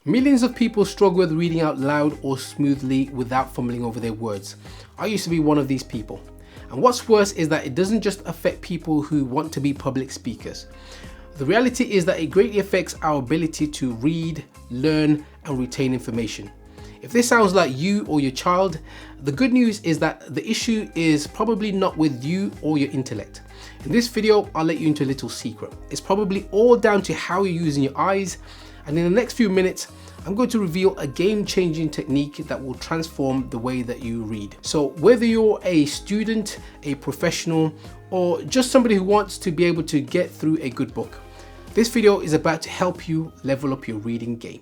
Millions of people struggle with reading out loud or smoothly without fumbling over their words. I used to be one of these people. And what's worse is that it doesn't just affect people who want to be public speakers. The reality is that it greatly affects our ability to read, learn, and retain information. If this sounds like you or your child, the good news is that the issue is probably not with you or your intellect. In this video, I'll let you into a little secret. It's probably all down to how you're using your eyes, and in the next few minutes, I'm going to reveal a game-changing technique that will transform the way that you read. So whether you're a student, a professional, or just somebody who wants to be able to get through a good book, this video is about to help you level up your reading game.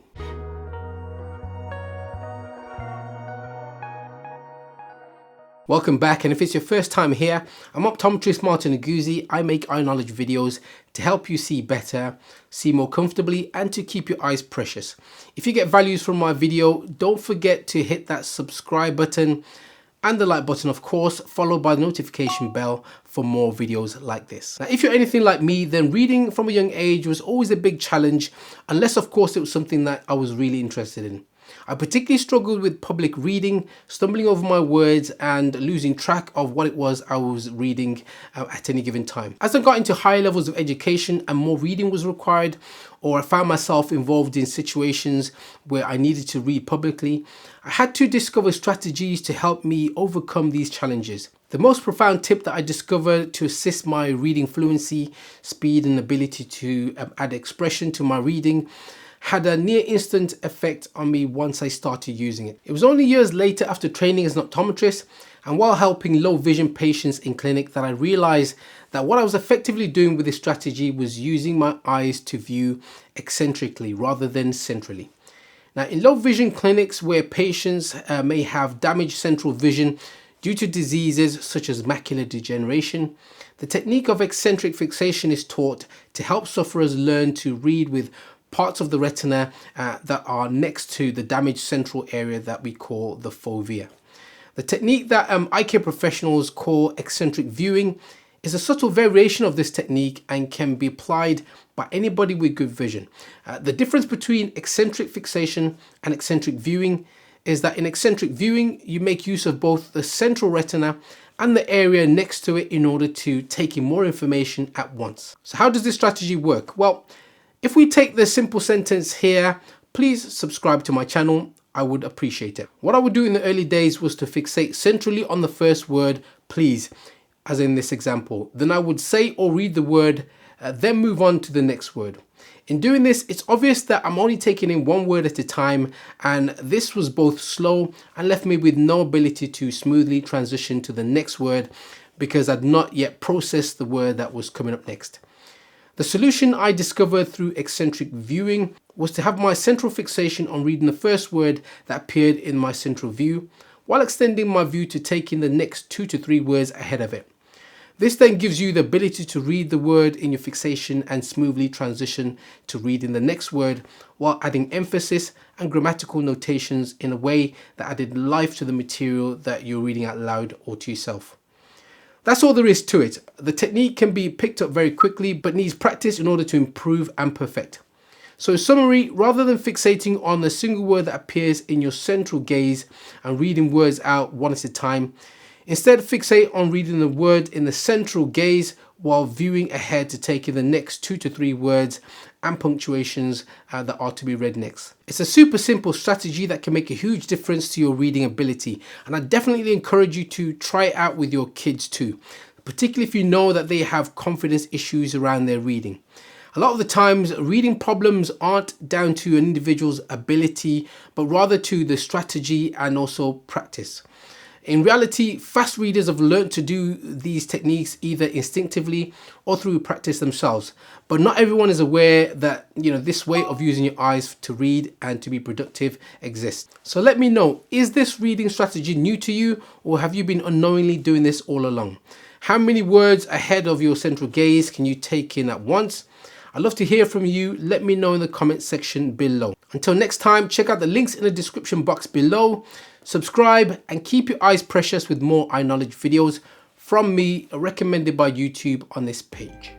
Welcome back, and if it's your first time here, I'm optometrist Martin Aguzi. I make eye knowledge videos to help you see better, see more comfortably, and to keep your eyes precious. If you get values from my video, don't forget to hit that subscribe button and the like button, of course, followed by the notification bell for more videos like this. Now, if you're anything like me, then reading from a young age was always a big challenge, unless of course it was something that I was really interested in. I particularly struggled with public reading, stumbling over my words and losing track of what it was I was reading at any given time. As I got into higher levels of education and more reading was required, or I found myself involved in situations where I needed to read publicly, I had to discover strategies to help me overcome these challenges. The most profound tip that I discovered to assist my reading fluency, speed, and ability to add expression to my reading had a near instant effect on me once I started using it. It was only years later, after training as an optometrist and while helping low vision patients in clinic, that I realized that what I was effectively doing with this strategy was using my eyes to view eccentrically rather than centrally. Now, in low vision clinics where patients may have damaged central vision due to diseases such as macular degeneration, the technique of eccentric fixation is taught to help sufferers learn to read with parts of the retina that are next to the damaged central area that we call the fovea. The technique that eye care professionals call eccentric viewing is a subtle variation of this technique and can be applied by anybody with good vision. The difference between eccentric fixation and eccentric viewing is that in eccentric viewing, you make use of both the central retina and the area next to it in order to take in more information at once. So how does this strategy work? Well, if we take the simple sentence here, please subscribe to my channel, I would appreciate it. What I would do in the early days was to fixate centrally on the first word, please, as in this example. Then I would say or read the word, then move on to the next word. In doing this, it's obvious that I'm only taking in one word at a time, and this was both slow and left me with no ability to smoothly transition to the next word because I'd not yet processed the word that was coming up next. The solution I discovered through eccentric viewing was to have my central fixation on reading the first word that appeared in my central view, while extending my view to take in the next 2 to 3 words ahead of it. This then gives you the ability to read the word in your fixation and smoothly transition to reading the next word while adding emphasis and grammatical notations in a way that added life to the material that you're reading out loud or to yourself. That's all there is to it. The technique can be picked up very quickly, but needs practice in order to improve and perfect. So in summary, rather than fixating on a single word that appears in your central gaze and reading words out one at a time, instead fixate on reading the word in the central gaze while viewing ahead to take in the next 2 to 3 words and punctuations that are to be read next. It's a super simple strategy that can make a huge difference to your reading ability, and I definitely encourage you to try it out with your kids too, particularly if you know that they have confidence issues around their reading. A lot of the times, reading problems aren't down to an individual's ability, but rather to the strategy and also practice. In reality, fast readers have learned to do these techniques either instinctively or through practice themselves. But not everyone is aware that, this way of using your eyes to read and to be productive exists. So let me know, is this reading strategy new to you, or have you been unknowingly doing this all along? How many words ahead of your central gaze can you take in at once? I'd love to hear from you. Let me know in the comment section below. Until next time, check out the links in the description box below. Subscribe and keep your eyes precious with more eye knowledge videos from me recommended by YouTube on this page.